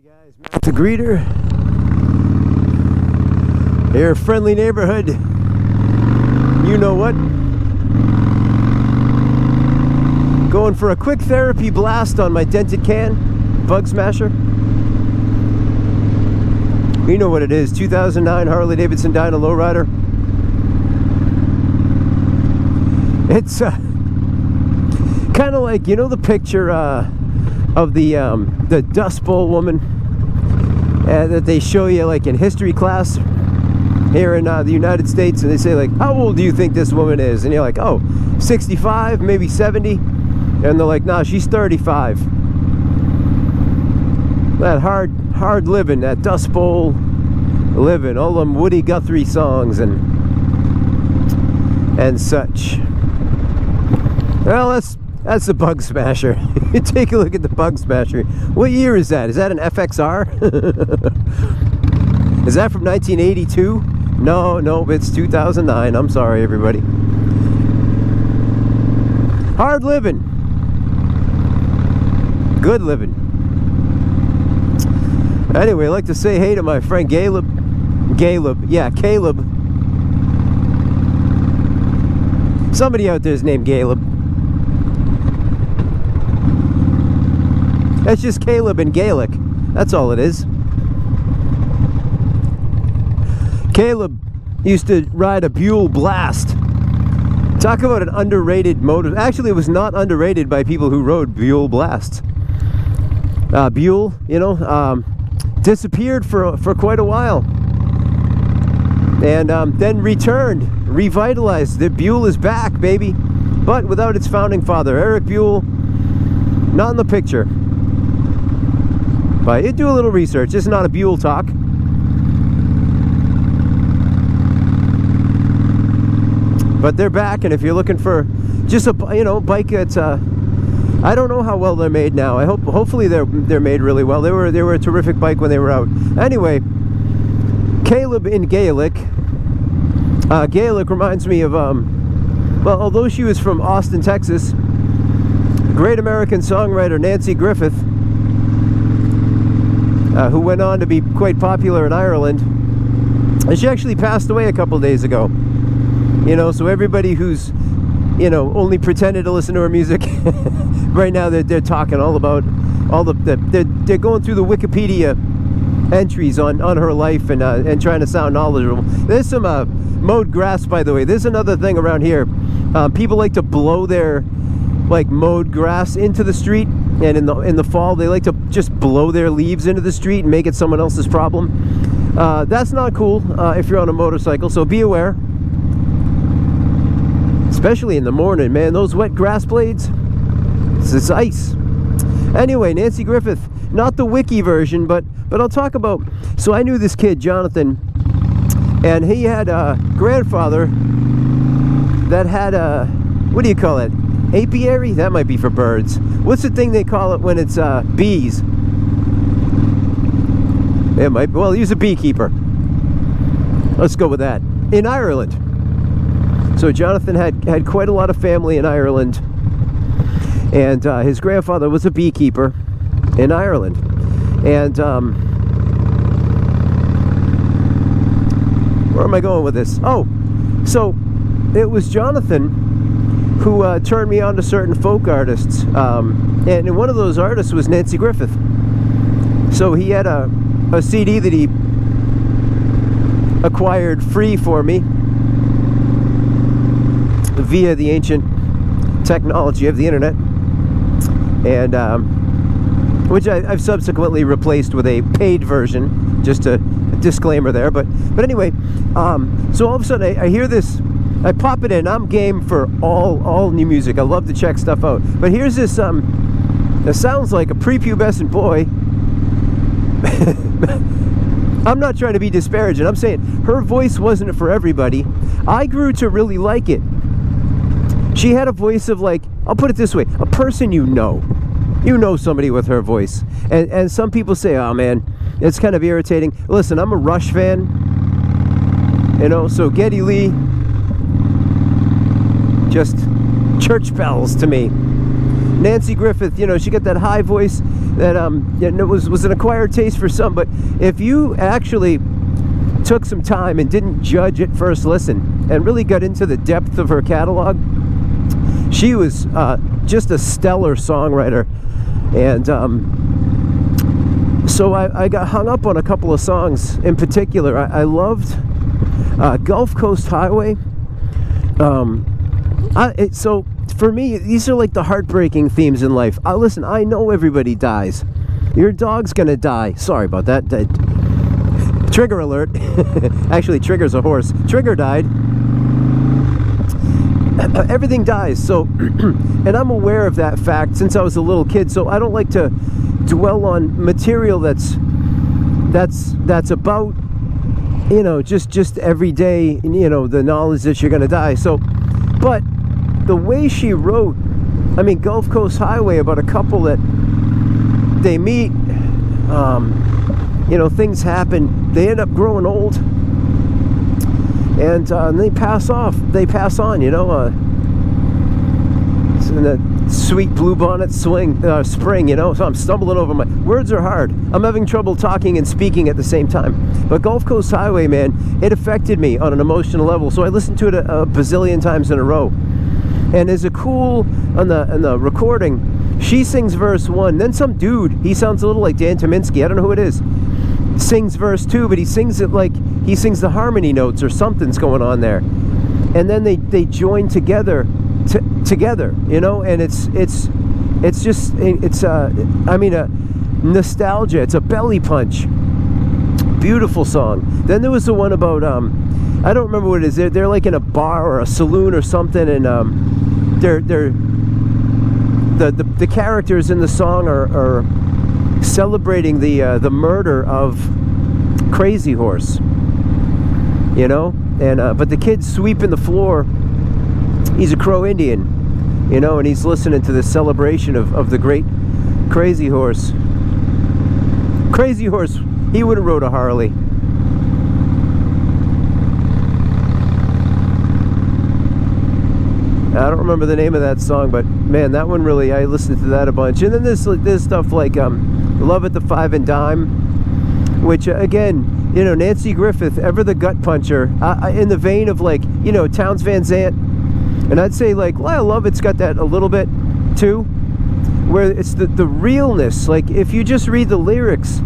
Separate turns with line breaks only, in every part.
Guys, Matt the Greeter here, friendly neighborhood. You know what? Going for a quick therapy blast on my dented can, Bug Smasher. You know what it is, 2009 Harley Davidson Dyna Lowrider. It's kind of like, you know, the picture of the Dust Bowl woman that they show you like in history class here in the United States, and they say like, how old do you think this woman is? And you're like, oh, 65, maybe 70, and they're like, nah, she's 35. That hard living, that Dust Bowl living, all them Woody Guthrie songs and such. Well, that's the Bug Smasher. Take a look at the Bug Smasher. What year is that? Is that an FXR? Is that from 1982? No, it's 2009. I'm sorry, everybody. Hard living. Good living. Anyway, I'd like to say hey to my friend Caleb. Somebody out there is named Caleb. That's just Caleb in Gaelic. That's all it is. Caleb used to ride a Buell Blast. Talk about an underrated motor. Actually, it was not underrated by people who rode Buell Blasts. Buell, you know, disappeared for quite a while. And then returned, revitalized. The Buell is back, baby. But without its founding father, Eric Buell, not in the picture. But you do a little research. This is not a Buell talk. But they're back, and if you're looking for just a bike that's I don't know how well they're made now. Hopefully they're made really well. They were a terrific bike when they were out. Anyway, Caleb in Gaelic. Gaelic reminds me of well, although she was from Austin, Texas, great American songwriter Nanci Griffith, who went on to be quite popular in Ireland. And she actually passed away a couple days ago. You know, so everybody who's, you know, only pretended to listen to her music, right now they're talking all about all they're going through the Wikipedia entries on her life and trying to sound knowledgeable. There's some mowed grass, by the way. There's another thing around here. People like to blow their mowed grass into the street, and in the fall they like to just blow their leaves into the street and make it someone else's problem. That's not cool if you're on a motorcycle, so be aware. Especially in the morning, man, those wet grass blades, it's ice. Anyway, Nanci Griffith, not the wiki version, but I'll talk about. So I knew this kid, Jonathan, and he had a grandfather that had a, what do you call it? Apiary? That might be for birds. What's the thing they call it when it's bees? It might. Well, he was a beekeeper. Let's go with that. In Ireland. So Jonathan had quite a lot of family in Ireland, and his grandfather was a beekeeper in Ireland. And where am I going with this? Oh, so it was Jonathan who turned me on to certain folk artists, and one of those artists was Nanci Griffith. So he had a CD that he acquired free for me via the ancient technology of the internet, and which I've subsequently replaced with a paid version, just a disclaimer there, but anyway, so all of a sudden I hear this, I pop it in. I'm game for all new music. I love to check stuff out, but here's this that sounds like a prepubescent boy. I'm not trying to be disparaging. I'm saying her voice wasn't for everybody. I grew to really like it. She had a voice of, like, I'll put it this way, a person you know somebody with her voice. And some people say, oh man, it's kind of irritating. Listen, I'm a Rush fan, you know, so Geddy Lee, just church bells to me. Nanci Griffith, you know, she got that high voice that was an acquired taste for some, but if you actually took some time and didn't judge at first listen and really got into the depth of her catalog, she was just a stellar songwriter. And so I got hung up on a couple of songs in particular. I loved Gulf Coast Highway. So for me, these are like the heartbreaking themes in life. Listen, I know everybody dies. Your dog's gonna die. Sorry about that. Trigger alert. Actually, Trigger's a horse. Trigger died. Everything dies. So, and I'm aware of that fact since I was a little kid. So I don't like to dwell on material that's about, you know, just every day, you know, the knowledge that you're gonna die. So, but the way she wrote, I mean, Gulf Coast Highway, about a couple that they meet, you know, things happen, they end up growing old, and they pass on, you know, in that sweet bluebonnet spring, you know. So I'm stumbling over my words are hard. I'm having trouble talking and speaking at the same time. But Gulf Coast Highway, man, it affected me on an emotional level. So I listened to it a bazillion times in a row. And is it cool on the recording? She sings verse 1, then some dude, he sounds a little like Dan Tominski, I don't know who it is, sings verse 2, but he sings it like he sings the harmony notes or something's going on there. And then they join together, you know, and it's I mean, a nostalgia. It's a belly punch. Beautiful song. Then there was the one about I don't remember what it is. They're like in a bar or a saloon or something, and the characters in the song are celebrating the murder of Crazy Horse, you know. And but the kid's sweeping the floor. He's a Crow Indian, you know, and he's listening to the celebration of the great Crazy Horse. Crazy Horse, he would have rode a Harley. I don't remember the name of that song, but man, that one really, I listened to that a bunch. And then there's stuff like Love at the Five and Dime, which again, you know, Nanci Griffith, ever the gut puncher, in the vein of, like, you know, Townes Van Zandt. And I'd say, like, well, I love it's got that a little bit too, where it's the realness. Like, if you just read the lyrics,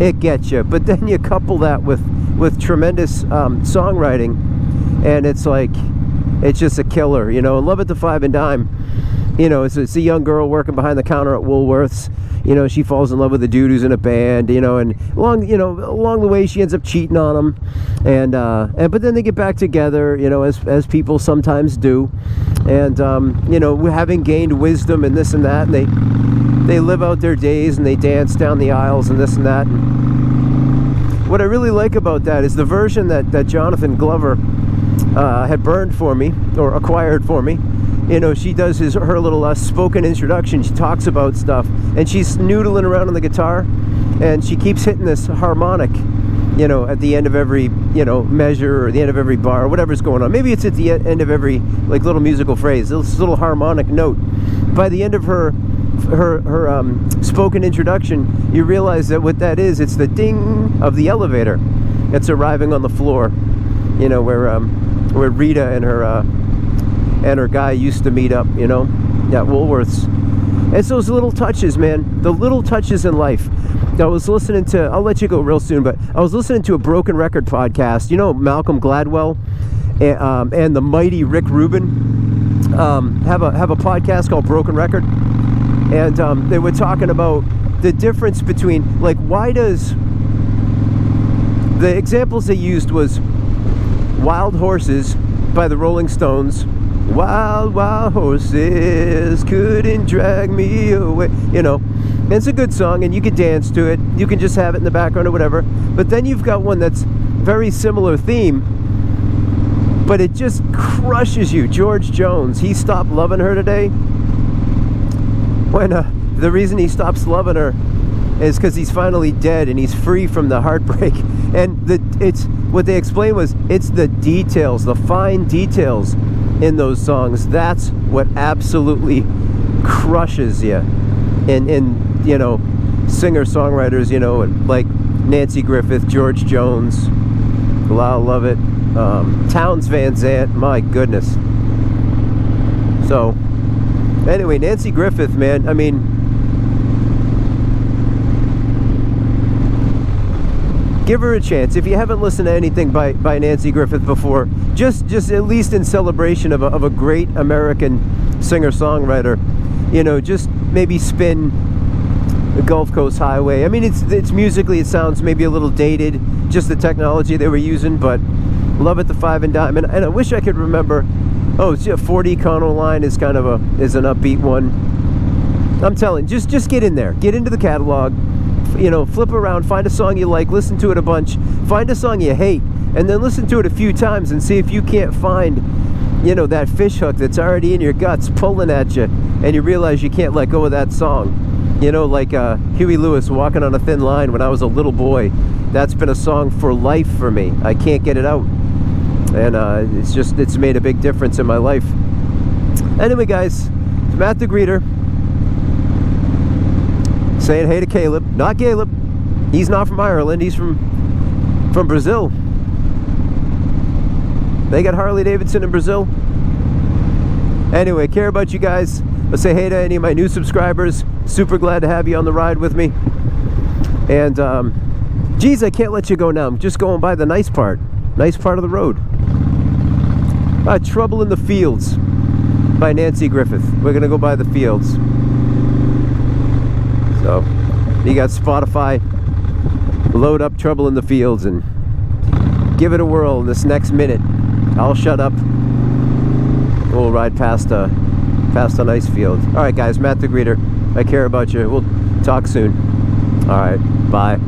it gets you, but then you couple that with tremendous songwriting, and it's like, it's just a killer, you know. And Love at the Five and Dime, you know, it's a young girl working behind the counter at Woolworths. You know, she falls in love with a dude who's in a band, you know, and along the way she ends up cheating on him, and but then they get back together, you know, as people sometimes do, and you know, having gained wisdom and this and that, and they live out their days and they dance down the aisles and this and that. And what I really like about that is the version that Jonathan Glover had burned for me, or acquired for me. You know, she does her little spoken introduction. She talks about stuff, and she's noodling around on the guitar, and she keeps hitting this harmonic, you know, at the end of every, you know, measure, or the end of every bar, or whatever's going on. Maybe it's at the end of every, like, little musical phrase, this little harmonic note. By the end of her spoken introduction, you realize that what that is, it's the ding of the elevator that's arriving on the floor, you know, where Rita and her guy used to meet up, you know, at Woolworths. It's those little touches, man, the little touches in life. I was listening to, I'll let you go real soon, but I was listening to a Broken Record podcast. You know, Malcolm Gladwell and the mighty Rick Rubin have a podcast called Broken Record, and they were talking about the difference between, like, why does, the examples they used was Wild Horses by the Rolling Stones. Wild, wild horses couldn't drag me away. You know, and it's a good song, and you can dance to it. You can just have it in the background or whatever. But then you've got one that's very similar theme, but it just crushes you. George Jones, he stopped loving her today. When the reason he stops loving her is because he's finally dead and he's free from the heartbreak. And it's what they explained was, it's the details, the fine details in those songs. That's what absolutely crushes you. And you know, singer-songwriters, you know, like Nanci Griffith, George Jones, Lyle Lovett, Townes Van Zandt, my goodness. So, anyway, Nanci Griffith, man, I mean, give her a chance. If you haven't listened to anything by Nanci Griffith before, just at least in celebration of a great American singer-songwriter, you know, just maybe spin the Gulf Coast Highway. I mean, it's musically, it sounds maybe a little dated, just the technology they were using, but love it, the Five and Dime. And I wish I could remember, oh, it's a 40 Econoline is kind of is an upbeat one. I'm telling you, just get in there, get into the catalog, you know, flip around, find a song you like, listen to it a bunch, find a song you hate, and then listen to it a few times and see if you can't find, you know, that fish hook that's already in your guts pulling at you, and you realize you can't let go of that song. You know, like Huey Lewis, Walking on a Thin Line, when I was a little boy. That's been a song for life for me. I can't get it out. And it's made a big difference in my life. Anyway, guys, it's Matt the Greeter saying hey to Caleb. Not Caleb. He's not from Ireland. He's from Brazil. They got Harley Davidson in Brazil. Anyway, care about you guys. Let's say hey to any of my new subscribers. Super glad to have you on the ride with me. And geez, I can't let you go now. I'm just going by the nice part of the road. Trouble in the Fields by Nanci Griffith. We're gonna go by the fields. So you got Spotify. Load up Trouble in the Fields and give it a whirl in this next minute. I'll shut up. We'll ride past a nice field. All right, guys, Matt the Greeter. I care about you. We'll talk soon. All right, bye.